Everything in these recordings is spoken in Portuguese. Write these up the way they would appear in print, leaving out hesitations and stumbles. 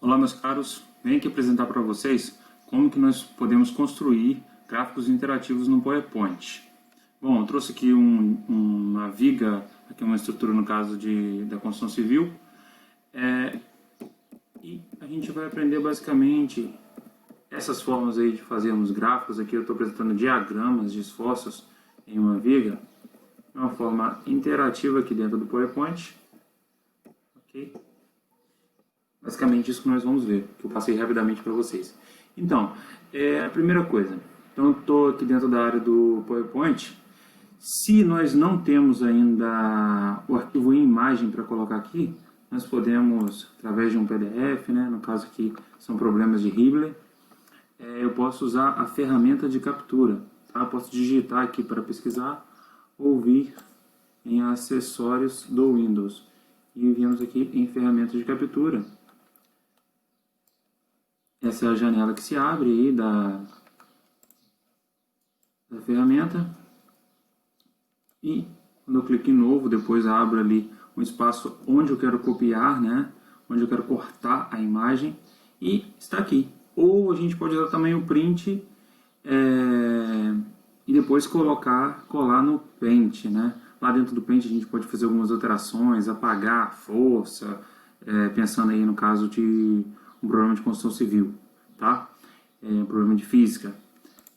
Olá, meus caros, venho aqui apresentar para vocês como que nós podemos construir gráficos interativos no PowerPoint. Bom, eu trouxe aqui uma viga, aqui uma estrutura no caso da construção civil, e a gente vai aprender basicamente essas formas aí de fazermos gráficos. Aqui eu estou apresentando diagramas de esforços em uma viga, de uma forma interativa aqui dentro do PowerPoint. Ok? Basicamente isso que nós vamos ver, que eu passei rapidamente para vocês. Então, a primeira coisa, então eu estou aqui dentro da área do PowerPoint. Se nós não temos ainda o arquivo em imagem para colocar aqui, nós podemos, através de um PDF, né, no caso aqui são problemas de Hibbler, eu posso usar a ferramenta de captura. Tá? Eu posso digitar aqui para pesquisar ou vir em acessórios do Windows. E viemos aqui em ferramenta de captura. Essa é a janela que se abre aí da ferramenta. E quando eu clico em novo, depois abro ali um espaço onde eu quero copiar, né? Onde eu quero cortar a imagem. E está aqui. Ou a gente pode dar também o print e depois colar no Paint, né? Lá dentro do Paint a gente pode fazer algumas alterações, apagar a força, pensando aí no caso de um problema de construção civil, tá? Um problema de física.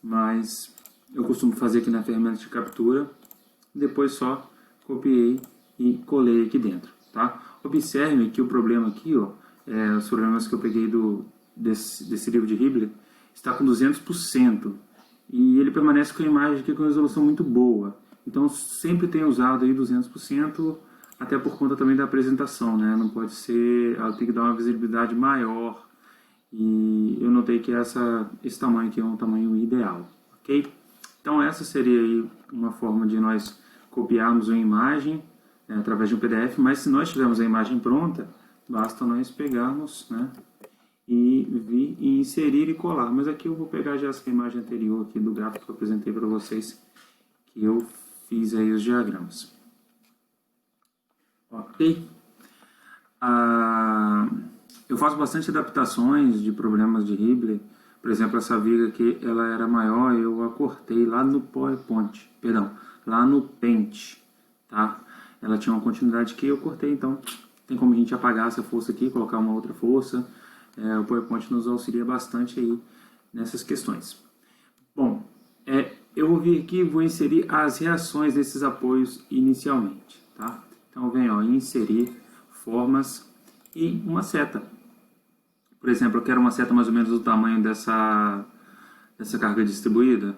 Mas eu costumo fazer aqui na ferramenta de captura, depois só copiei e colei aqui dentro, tá? Observe que o problema aqui, ó, os problemas que eu peguei desse livro de Hibbler, está com 200%, e ele permanece com a imagem aqui com resolução muito boa. Então sempre tenho usado aí 200%, até por conta também da apresentação, né? Não pode ser, ela tem que dar uma visibilidade maior. E eu notei que esse tamanho aqui é um tamanho ideal, ok? Então essa seria aí uma forma de nós copiarmos uma imagem através de um PDF, mas se nós tivermos a imagem pronta, basta nós pegarmos, né, e vir e inserir e colar. Mas aqui eu vou pegar já essa imagem anterior aqui do gráfico que eu apresentei para vocês, que eu fiz aí os diagramas. Ok? Eu faço bastante adaptações de problemas de Hibbler. Por exemplo, essa viga aqui, ela era maior, eu a cortei lá no PowerPoint, perdão, lá no Paint, tá? Ela tinha uma continuidade que eu cortei, então tem como a gente apagar essa força aqui, colocar uma outra força. O PowerPoint nos auxilia bastante aí nessas questões. Bom, eu vou vir aqui e vou inserir as reações desses apoios inicialmente, tá? Então vem, ó, inserir formas e uma seta. Por exemplo, eu quero uma seta mais ou menos do tamanho dessa carga distribuída.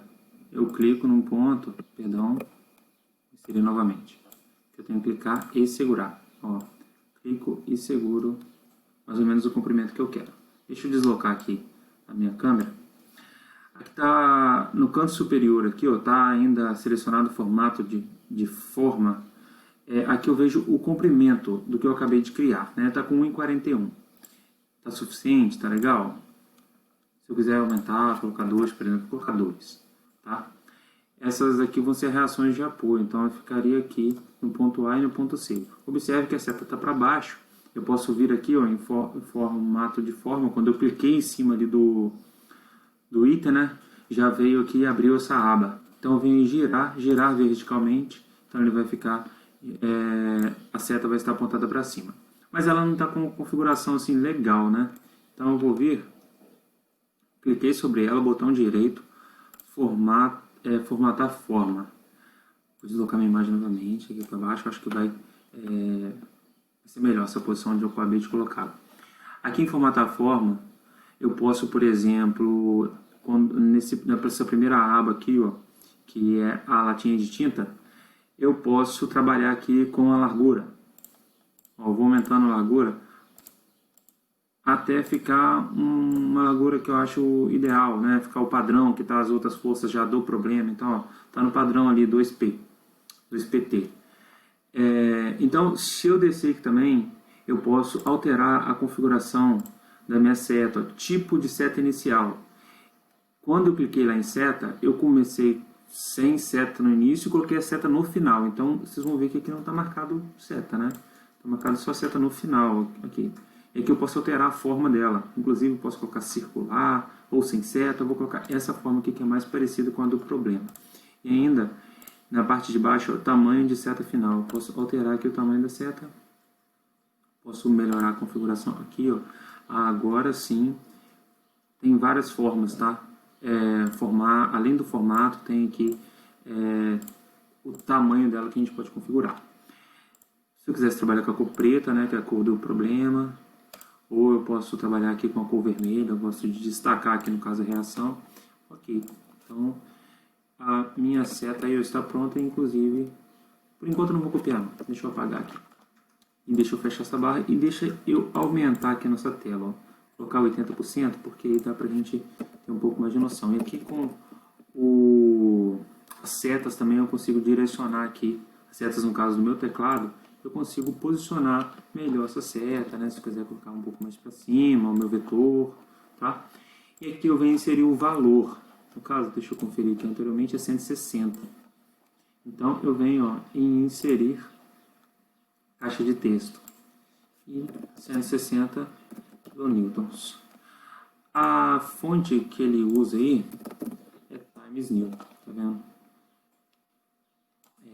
Eu clico num ponto, inserir novamente. Eu tenho que clicar e segurar. Ó, clico e seguro mais ou menos o comprimento que eu quero. Deixa eu deslocar aqui a minha câmera. Aqui está no canto superior, aqui está ainda selecionado o formato de forma. Aqui eu vejo o comprimento do que eu acabei de criar. Está com 1,41. Está suficiente? Está legal? Se eu quiser aumentar, colocar 2, por exemplo, vou colocar 2. Tá? Essas aqui vão ser reações de apoio, então eu ficaria aqui no ponto A e no ponto C. Observe que a seta está para baixo. Eu posso vir aqui, ó, em formato de forma. Quando eu cliquei em cima ali do item, né, já veio aqui e abriu essa aba. Então eu venho girar verticalmente, então ele vai ficar, a seta vai estar apontada para cima. Mas ela não está com uma configuração assim legal, né? Então eu vou vir, cliquei sobre ela, botão direito, formatar forma. Vou deslocar minha imagem novamente aqui para baixo, acho que vai ser melhor essa posição onde eu acabei de colocá-la. Aqui em formatar forma, eu posso, por exemplo, nessa primeira aba aqui, ó, que é a latinha de tinta, eu posso trabalhar aqui com a largura. Eu vou aumentando a largura até ficar uma largura que eu acho ideal, né? Ficar o padrão, que tá as outras forças já do problema. Então, está no padrão ali 2PT. Então, se eu descer aqui também, eu posso alterar a configuração da minha seta, tipo de seta inicial. Quando eu cliquei lá em seta, eu comecei sem seta no início e coloquei a seta no final. Então, vocês vão ver que aqui não está marcado seta, né? Está marcado só seta no final aqui. é que eu posso alterar a forma dela. Inclusive, eu posso colocar circular ou sem seta. Eu vou colocar essa forma aqui que é mais parecida com a do problema. E ainda, na parte de baixo, o tamanho de seta final. Eu posso alterar aqui o tamanho da seta. Posso melhorar a configuração aqui, ó. Agora sim, tem várias formas, tá? Além do formato, tem aqui o tamanho dela que a gente pode configurar. Se eu quisesse trabalhar com a cor preta, né, que é a cor do problema, ou eu posso trabalhar aqui com a cor vermelha, eu gosto de destacar aqui no caso a reação. Ok, então a minha seta aí está pronta, inclusive, por enquanto eu não vou copiar, não. Deixa eu apagar aqui. E deixa eu fechar essa barra e deixa eu aumentar aqui a nossa tela, ó. Colocar 80%, porque aí dá pra gente ter um pouco mais de noção. E aqui com as setas também eu consigo direcionar aqui, as setas no caso do meu teclado, eu consigo posicionar melhor essa seta, né? Se eu quiser colocar um pouco mais para cima, o meu vetor, tá? E aqui eu venho inserir o valor. No caso, deixa eu conferir aqui anteriormente, é 160. Então eu venho, ó, em inserir caixa de texto e 160 kilonewtons. A fonte que ele usa aí é Times New, tá vendo?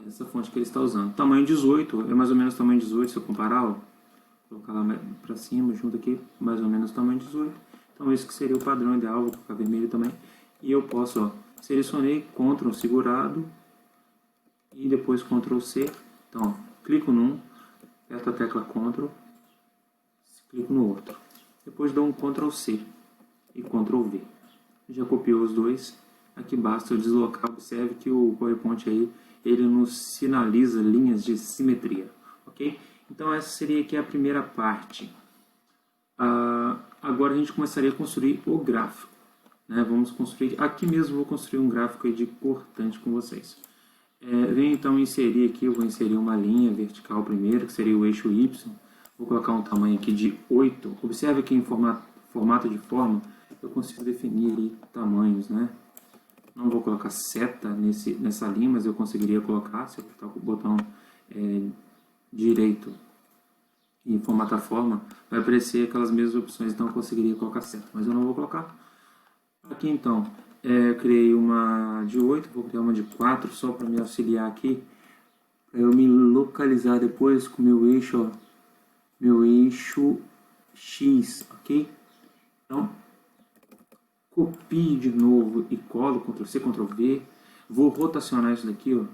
É essa fonte que ele está usando. Tamanho 18, é mais ou menos tamanho 18, se eu comparar, ó, colocar lá para cima, junto aqui, mais ou menos tamanho 18. Então esse que seria o padrão ideal, vou colocar vermelho também. E eu posso, ó, selecionei Ctrl segurado e depois Ctrl C. Então, ó, clico num, aperto a tecla Ctrl, clico no outro. Depois dou um Ctrl C e Ctrl V. Já copiou os dois. Aqui basta eu deslocar. Observe que o PowerPoint aí, ele nos sinaliza linhas de simetria. Ok? Então essa seria aqui a primeira parte. Agora a gente começaria a construir o gráfico. Né? Vamos construir, aqui mesmo vou construir um gráfico aí de cortante com vocês. Venho então inserir aqui, eu vou inserir uma linha vertical primeiro, que seria o eixo Y. Vou colocar um tamanho aqui de 8. Observe que em formato de forma, eu consigo definir aí tamanhos, né? Não vou colocar seta nessa linha, mas eu conseguiria colocar, se eu apertar o botão direito e formatar a forma, vai aparecer aquelas mesmas opções, então eu conseguiria colocar seta, mas eu não vou colocar. Aqui então, eu criei uma de 8, vou criar uma de 4, só para me auxiliar aqui, para eu me localizar depois com o meu eixo, ó, meu eixo X, ok? Então, copio de novo e colo, Ctrl C, Ctrl V. Vou rotacionar isso daqui, ó.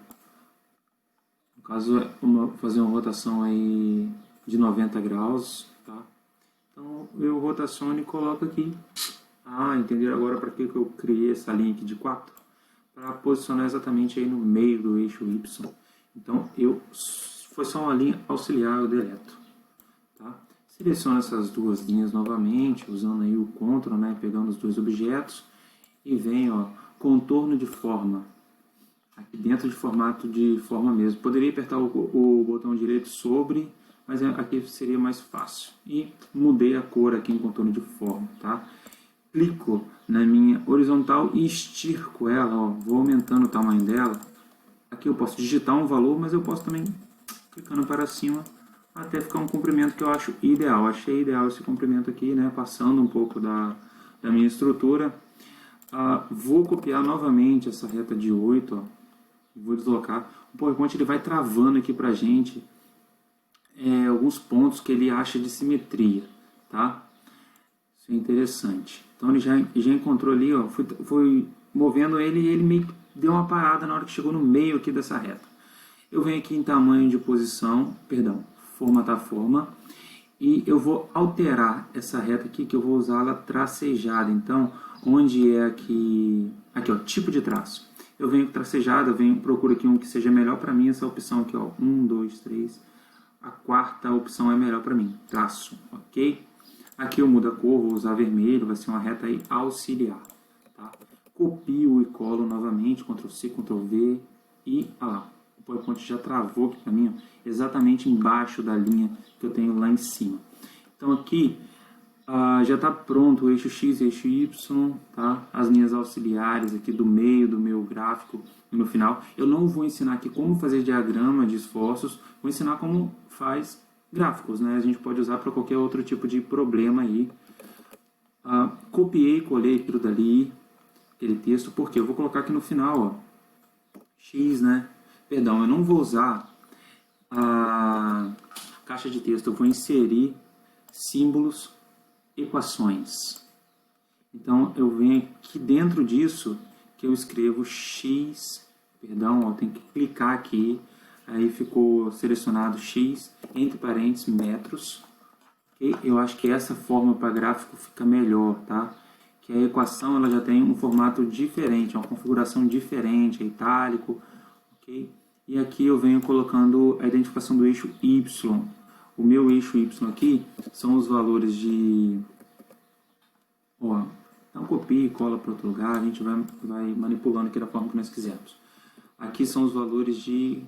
No caso, fazer uma rotação aí de 90 graus, tá? Então, eu rotaciono e coloco aqui. Entenderam agora para que eu criei essa linha aqui de 4? Para posicionar exatamente aí no meio do eixo Y. Então, foi só uma linha auxiliar, eu deleto. Tá? Seleciono essas duas linhas novamente, usando aí o Ctrl, né, pegando os dois objetos, e venho, ó, contorno de forma, aqui dentro de formato de forma mesmo. Poderia apertar o botão direito sobre, mas aqui seria mais fácil. E mudei a cor aqui em contorno de forma, tá? Clico na minha horizontal e estico ela, ó, vou aumentando o tamanho dela. Aqui eu posso digitar um valor, mas eu posso também, clicando para cima, até ficar um comprimento que eu acho ideal. Achei ideal esse comprimento aqui, né? Passando um pouco da minha estrutura. Vou copiar novamente essa reta de 8, ó, e vou deslocar. O PowerPoint ele vai travando aqui pra gente alguns pontos que ele acha de simetria, tá? Isso é interessante. Então ele já encontrou ali, ó, foi movendo ele e ele meio que deu uma parada na hora que chegou no meio aqui dessa reta. Eu venho aqui em tamanho de posição, formatar forma, e eu vou alterar essa reta aqui, que eu vou usá-la tracejada. Então, onde é aqui, ó, tipo de traço. Eu venho tracejada, procuro aqui um que seja melhor para mim, essa opção aqui, ó, 1, 2, 3, a quarta opção é melhor para mim, traço, ok? Aqui eu mudo a cor, vou usar vermelho, vai ser uma reta aí auxiliar, tá? Copio e colo novamente, Ctrl C, Ctrl V, e, lá, o PowerPoint já travou aqui para mim, ó, exatamente embaixo da linha que eu tenho lá em cima. Então aqui já está pronto o eixo X e eixo Y, tá? As linhas auxiliares aqui do meio do meu gráfico no final. Eu não vou ensinar aqui como fazer diagrama de esforços, vou ensinar como faz gráficos, né? A gente pode usar para qualquer outro tipo de problema aí. Copiei, colei aquilo dali, aquele texto, porque eu vou colocar aqui no final, ó, X, né? Perdão, eu não vou usar a caixa de texto, eu vou inserir símbolos, equações. Então, eu venho aqui dentro disso, que eu escrevo X, perdão, ó, tem que clicar aqui, aí ficou selecionado X, entre parênteses, metros. Okay? Eu acho que essa forma para gráfico fica melhor, tá? Que a equação ela já tem um formato diferente, uma configuração diferente, é itálico, ok? E aqui eu venho colocando a identificação do eixo Y. O meu eixo Y aqui são os valores de... Ó, então copia e cola para outro lugar, a gente vai manipulando aqui da forma que nós quisermos. Aqui são os valores de...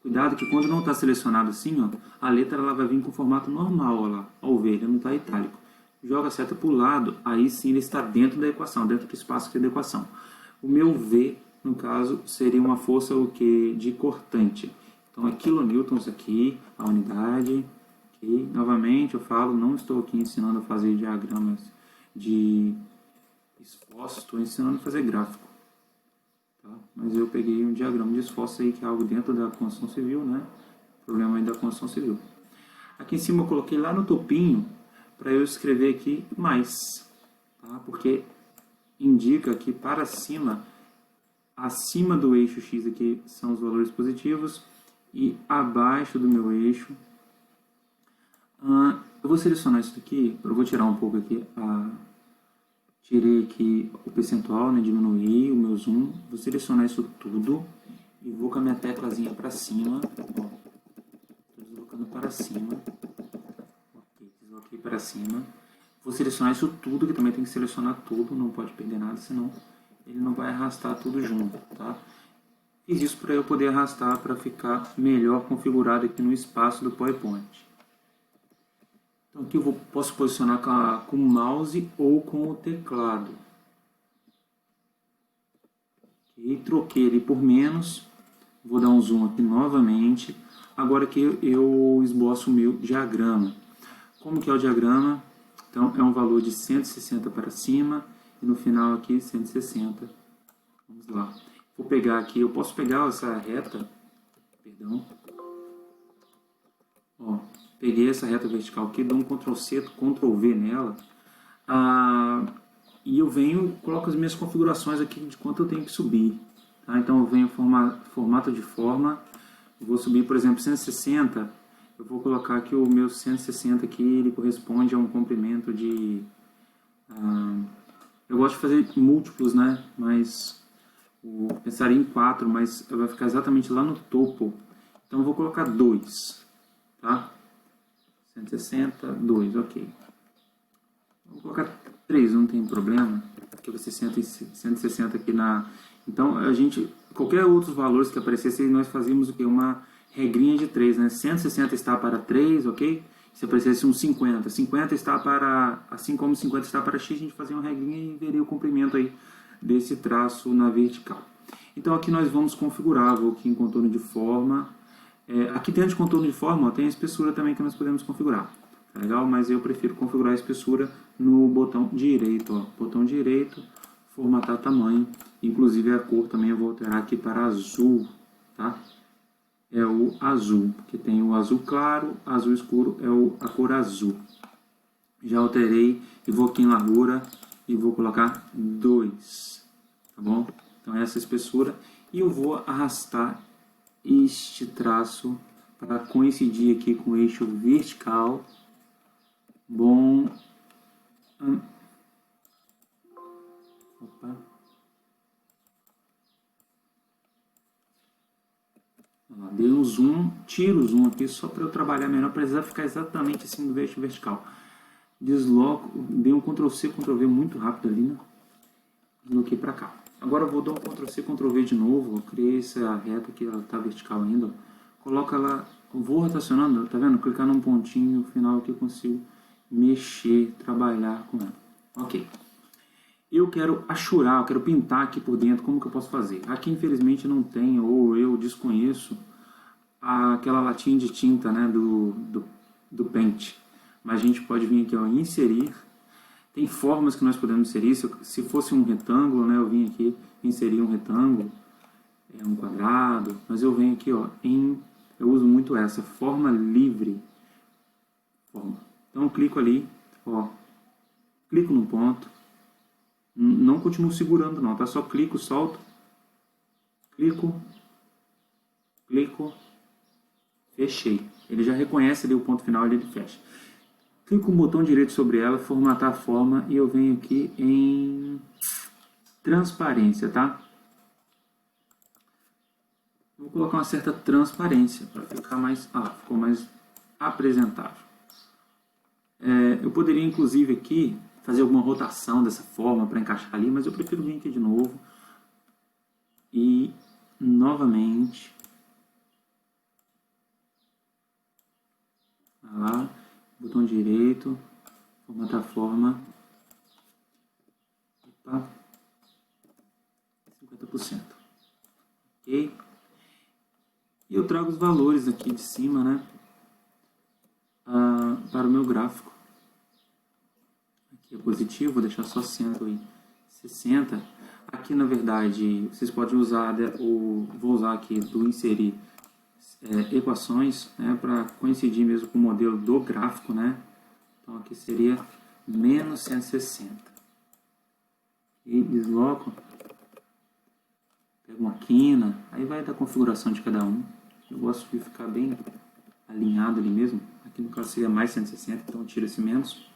Cuidado que quando não está selecionado assim, ó, a letra ela vai vir com formato normal, ó lá, ao ver, ele não está itálico. Joga a seta para o lado, aí sim ele está dentro da equação, dentro do espaço aqui da equação. O meu V, no caso, seria uma força o quê? De cortante. Então é kilonewtons aqui, a unidade. Okay? Novamente eu falo, não estou aqui ensinando a fazer diagramas de esforço, estou ensinando a fazer gráfico. Tá? Mas eu peguei um diagrama de esforço aí, que é algo dentro da construção civil, né? Problema aí da construção civil. Aqui em cima eu coloquei lá no topinho, para eu escrever aqui mais, tá? Porque indica que para cima, acima do eixo X aqui são os valores positivos e abaixo do meu eixo, eu vou selecionar isso daqui, eu vou tirar um pouco aqui, tirei aqui o percentual, né, diminuir o meu zoom, vou selecionar isso tudo e vou com a minha teclazinha para cima, ó, estou deslocando para cima, aqui para cima. Vou selecionar isso tudo, que também tem que selecionar tudo, não pode perder nada, senão ele não vai arrastar tudo junto, tá? Fiz isso para eu poder arrastar para ficar melhor configurado aqui no espaço do PowerPoint. Então aqui eu posso posicionar com o mouse ou com o teclado. E troquei ele por menos, vou dar um zoom aqui novamente. Agora que eu esboço o meu diagrama. Como que é o diagrama? Então, é um valor de 160 para cima e no final aqui 160. Vamos lá. Vou pegar aqui, eu posso pegar essa reta, perdão. Ó, peguei essa reta vertical aqui, dou um Ctrl+C, Ctrl+V nela. E eu venho, coloco as minhas configurações aqui de quanto eu tenho que subir. Tá? Então, eu venho formato de forma, vou subir, por exemplo, 160. Eu vou colocar aqui o meu 160 aqui, ele corresponde a um comprimento de... eu gosto de fazer múltiplos, né? Mas pensaria em 4, mas vai ficar exatamente lá no topo. Então eu vou colocar 2, tá? 160, 2, ok. Vou colocar 3, não tem problema, porque você senta em 160 aqui na... Então, qualquer outros valores que aparecessem, nós fazíamos o quê? Uma regrinha de 3, né? 160 está para 3, ok? Se aparecesse um 50, 50 está para, assim como 50 está para X, a gente fazia uma regrinha e veria o comprimento aí desse traço na vertical. Então aqui nós vamos configurar, vou aqui em contorno de forma. Aqui dentro de contorno de forma, ó, tem a espessura também que nós podemos configurar. Tá legal? Mas eu prefiro configurar a espessura no botão direito, ó. Botão direito, formatar tamanho. Inclusive a cor também eu vou alterar aqui para azul, tá? É o azul, que tem o azul claro, azul escuro é a cor azul. Já alterei e vou aqui em largura e vou colocar 2, tá bom? Então essa espessura e eu vou arrastar este traço para coincidir aqui com o eixo vertical. Bom, opa. Dei um zoom, tiro o zoom aqui só para eu trabalhar melhor, para ficar exatamente assim no eixo vertical. Desloco, dei um Ctrl+C, Ctrl+V muito rápido ali, né? Desloquei para cá. Agora eu vou dar um Ctrl+C, Ctrl+V de novo, criei essa reta aqui, ela está vertical ainda. Coloca ela, vou rotacionando, tá vendo? Clicar num pontinho, no final aqui eu consigo mexer, trabalhar com ela. Ok. Eu quero achurar, eu quero pintar aqui por dentro, como que eu posso fazer? Aqui infelizmente não tem, ou eu desconheço, aquela latinha de tinta, né, do Paint. Mas a gente pode vir aqui, ó, inserir. Tem formas que nós podemos inserir. Se fosse um retângulo, né, eu vim aqui inserir um retângulo, um quadrado. Mas eu venho aqui, ó, eu uso muito essa, forma livre. Então eu clico ali, ó, clico no ponto. Não continuo segurando não, tá? Só clico, solto. Clico, fechei. Ele já reconhece ali o ponto final, ele fecha. Clico com o botão direito sobre ela, formatar a forma, e eu venho aqui em transparência, tá? Vou colocar uma certa transparência para ficar mais, ficou mais apresentável. Eu poderia inclusive aqui fazer alguma rotação dessa forma para encaixar ali, mas eu prefiro vir aqui de novo e novamente lá, botão direito, formatar a forma, 50%, ok? E eu trago os valores aqui de cima, né, para o meu gráfico. Aqui é positivo, vou deixar só 160. Aqui, na verdade, vocês podem usar, vou usar aqui do inserir equações, né, para coincidir mesmo com o modelo do gráfico, né? Então aqui seria menos 160. E desloco, pego uma quina, aí vai da configuração de cada um. Eu gosto de ficar bem alinhado ali mesmo. Aqui no caso seria mais 160, então eu tiro esse menos.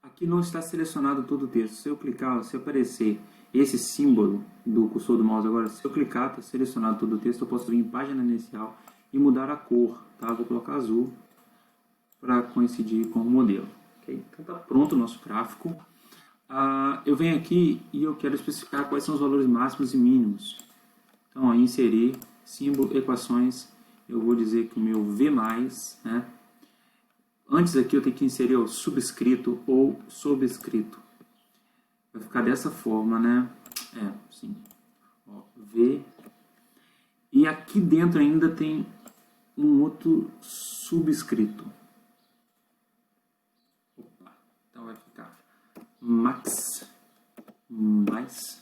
Aqui não está selecionado todo o texto. Se eu clicar, se aparecer esse símbolo do cursor do mouse agora, se eu clicar, está selecionado todo o texto, eu posso vir em página inicial e mudar a cor, tá? Vou colocar azul para coincidir com o modelo. Okay? Então está pronto o nosso gráfico. Eu venho aqui e eu quero especificar quais são os valores máximos e mínimos. Então, ó, inserir, símbolo, equações, eu vou dizer que o meu V+, né? Antes aqui eu tenho que inserir o subscrito ou sobrescrito. Vai ficar dessa forma, né? Sim. Ó, V. E aqui dentro ainda tem um outro subscrito. Opa. Então vai ficar max, mais.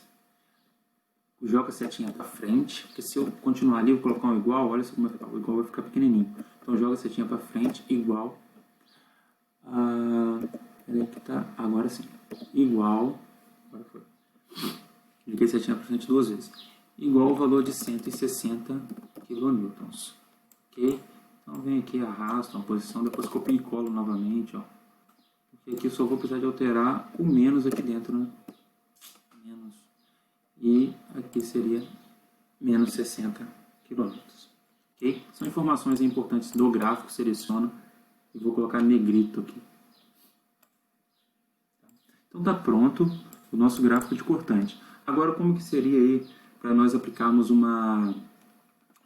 Joga a setinha para frente, porque se eu continuar ali, eu vou colocar um igual, olha só como vai ficar. O igual vai ficar pequenininho. Então joga a setinha para frente, igual. Peraí que tá, agora sim. Igual. Agora foi. Liguei a setinha para frente duas vezes. Igual ao valor de 160 kN. Ok? Então vem aqui, arrasto uma posição, depois copio e colo novamente, ó. Porque aqui eu só vou precisar de alterar o menos aqui dentro, né? Menos. E aqui seria menos 60 kN. Ok? São informações importantes do gráfico, seleciono e vou colocar negrito aqui. Então está pronto o nosso gráfico de cortante. Agora como que seria aí para nós aplicarmos uma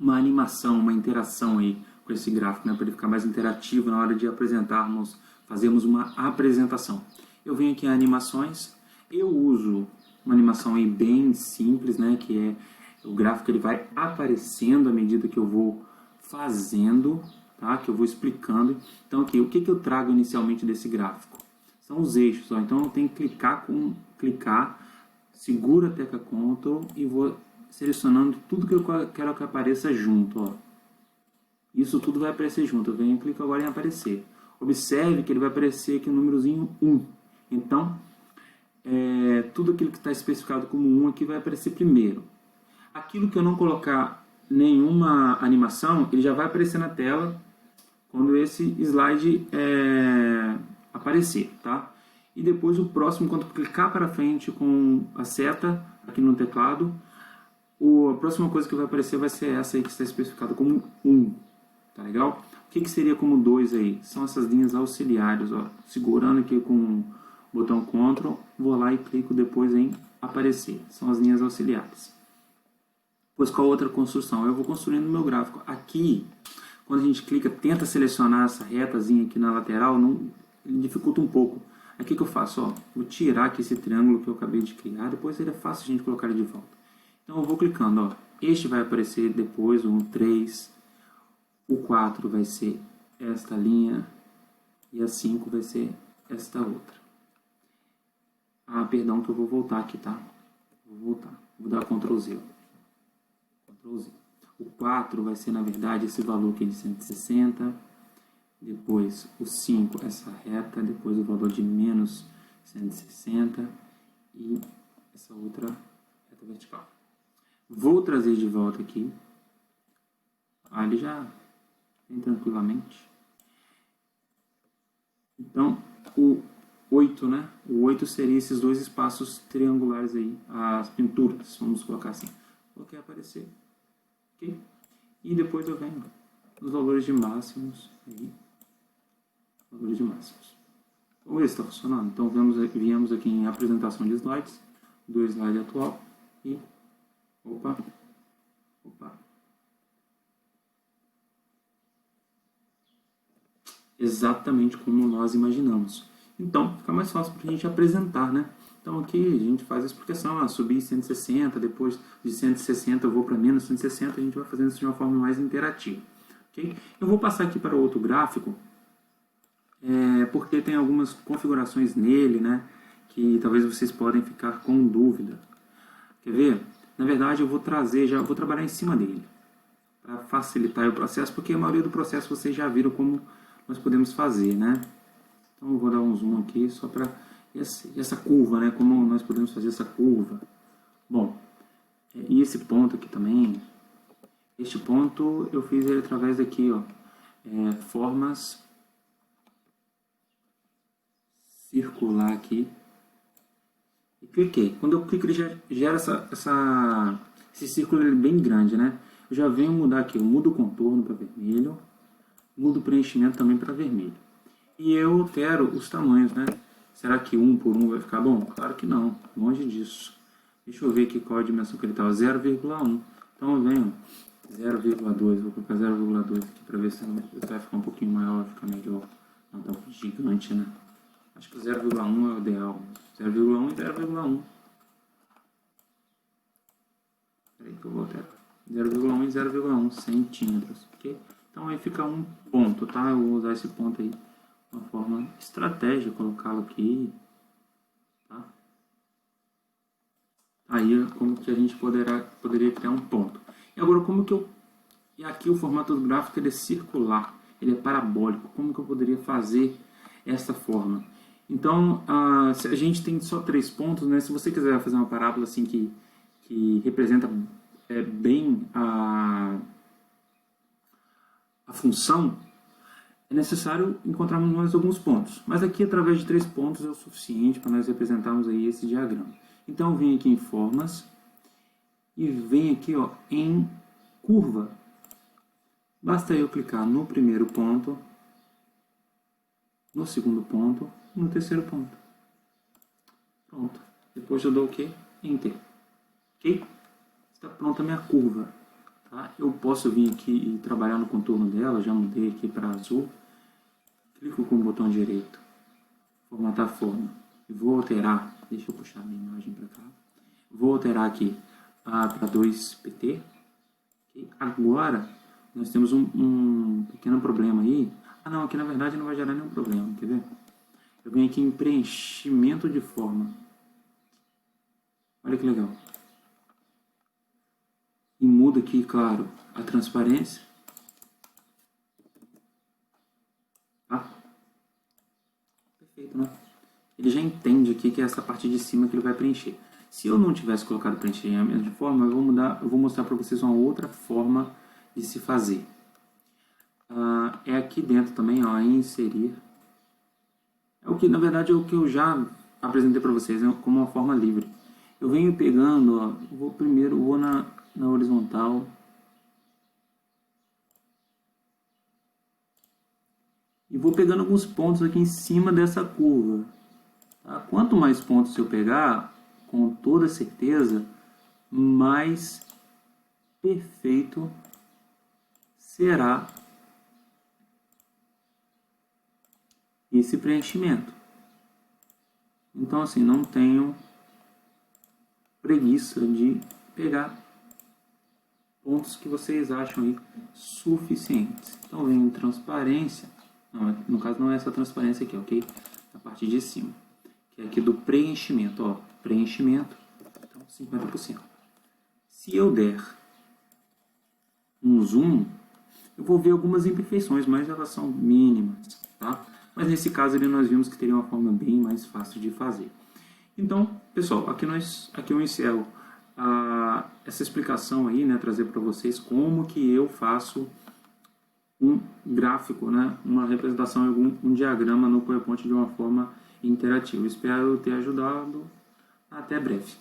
animação, uma interação aí com esse gráfico, né? Para ele ficar mais interativo na hora de apresentarmos, fazermos uma apresentação. Eu venho aqui em animações, eu uso uma animação aí bem simples, né? Que é o gráfico, ele vai aparecendo à medida que eu vou fazendo, tá? Que eu vou explicando. Então aqui, o que eu trago inicialmente desse gráfico? São os eixos, ó. Então eu tenho que clicar, segura a tecla Ctrl e vou selecionando tudo que eu quero que apareça junto, ó. Isso tudo vai aparecer junto. Eu venho e clico agora em aparecer. Observe que ele vai aparecer aqui o númerozinho 1. Então, tudo aquilo que está especificado como 1 aqui vai aparecer primeiro. Aquilo que eu não colocar nenhuma animação, ele já vai aparecer na tela quando esse slide aparecer, tá? E depois o próximo, quando clicar para frente com a seta aqui no teclado, a próxima coisa que vai aparecer vai ser essa aí que está especificada como 1, tá legal? O que seria como 2 aí? São essas linhas auxiliares, ó. Segurando aqui com o botão Ctrl, vou lá e clico depois em aparecer. São as linhas auxiliares. Pois qual outra construção? Eu vou construindo o meu gráfico. Aqui, quando a gente clica, tenta selecionar essa retazinha aqui na lateral, ele dificulta um pouco. Aqui que eu faço, ó, vou tirar aqui esse triângulo que eu acabei de criar, depois ele é fácil a gente colocar ele de volta. Então eu vou clicando, ó, este vai aparecer depois, o 3, o 4 vai ser esta linha e a 5 vai ser esta outra. Ah, perdão que eu vou voltar aqui, tá? Vou voltar. Vou dar Ctrl Z. Ctrl Z. O 4 vai ser, na verdade, esse valor aqui de 160. Depois o 5, essa reta. Depois o valor de menos 160. E essa outra reta vertical. Vou trazer de volta aqui. Ele já vem tranquilamente. Então, o 8, né? O 8 seria esses dois espaços triangulares aí, as pinturas, vamos colocar assim. Coloquei aparecer. Ok? E depois eu venho nos valores de máximos. Aí, valores de máximos. Vamos ver se está funcionando. Então, viemos aqui em apresentação de slides, do slide atual. E, opa. Exatamente como nós imaginamos. Então, fica mais fácil para a gente apresentar, né? Então, aqui a gente faz a explicação, subir 160, depois de 160 eu vou para menos 160, a gente vai fazendo isso de uma forma mais interativa. Okay? Eu vou passar aqui para outro gráfico, porque tem algumas configurações nele, né? Que talvez vocês podem ficar com dúvida. Quer ver? Na verdade, eu vou trabalhar em cima dele, para facilitar o processo, porque a maioria do processo vocês já viram como nós podemos fazer, né? Então eu vou dar um zoom aqui só para essa curva, né? Como nós podemos fazer essa curva. Bom, e esse ponto aqui também, este ponto eu fiz ele através daqui, ó, formas circular aqui e cliquei. Quando eu clico ele já gera esse círculo ele bem grande, né? Eu já venho mudar aqui, eu mudo o contorno para vermelho. Mudo o preenchimento também para vermelho. E eu altero os tamanhos, né? Será que 1 por 1 vai ficar bom? Claro que não, longe disso. Deixa eu ver aqui qual a dimensão que ele está, 0,1. Então eu venho 0,2, vou colocar 0,2 aqui para ver se vai ficar um pouquinho maior, vai ficar melhor. Não tão gigante, né? Acho que 0,1 é o ideal. 0,1 e 0,1. Peraí que eu vou alterar. 0,1 e 0,1 centímetros, ok? Então aí fica um ponto, tá? Eu vou usar esse ponto aí de uma forma estratégica, colocá-lo aqui, tá? Aí como que a gente poderia criar um ponto. E agora como que eu... E aqui o formato do gráfico ele é circular, ele é parabólico. Como que eu poderia fazer essa forma? Então, se a gente tem só 3 pontos, né? Se você quiser fazer uma parábola assim que representa bem a função, é necessário encontrarmos mais alguns pontos. Mas aqui, através de 3 pontos, é o suficiente para nós representarmos aí esse diagrama. Então, eu venho aqui em formas e venho aqui, ó, em curva. Basta eu clicar no primeiro ponto, no segundo ponto e no terceiro ponto. Pronto. Depois eu dou o quê? Enter. Ok? Está pronta a minha curva. Tá? Eu posso vir aqui e trabalhar no contorno dela, já mudei aqui para azul. Clico com o botão direito, formatar forma, e vou alterar, deixa eu puxar a minha imagem para cá, vou alterar aqui para 2pt. Okay? Agora, nós temos um pequeno problema aí. Não, aqui na verdade não vai gerar nenhum problema, quer ver? Eu venho aqui em preenchimento de forma. Olha que legal. E muda aqui, claro, a transparência. Tá? Perfeito, né? Ele já entende aqui que é essa parte de cima que ele vai preencher. Se eu não tivesse colocado preenchimento de forma, eu vou mostrar para vocês uma outra forma de se fazer. É aqui dentro também, ó, inserir. É o que, na verdade, é o que eu já apresentei para vocês, né, como uma forma livre. Eu venho pegando, ó, vou na horizontal. E vou pegando alguns pontos aqui em cima dessa curva. Tá? Quanto mais pontos eu pegar, com toda certeza, mais perfeito será esse preenchimento. Então, assim, não tenho preguiça de pegar pontos que vocês acham aí suficientes. Então vem em transparência, não, no caso não é essa transparência aqui, ok? A parte de cima, que é aqui do preenchimento, ó, preenchimento, então 50%. Se eu der um zoom, eu vou ver algumas imperfeições, mas elas são mínimas, tá? Mas nesse caso ali nós vimos que teria uma forma bem mais fácil de fazer. Então, pessoal, aqui eu encerro essa explicação aí, né, trazer para vocês como que eu faço um gráfico, né, uma representação, um diagrama no PowerPoint de uma forma interativa. Espero ter ajudado. Até breve.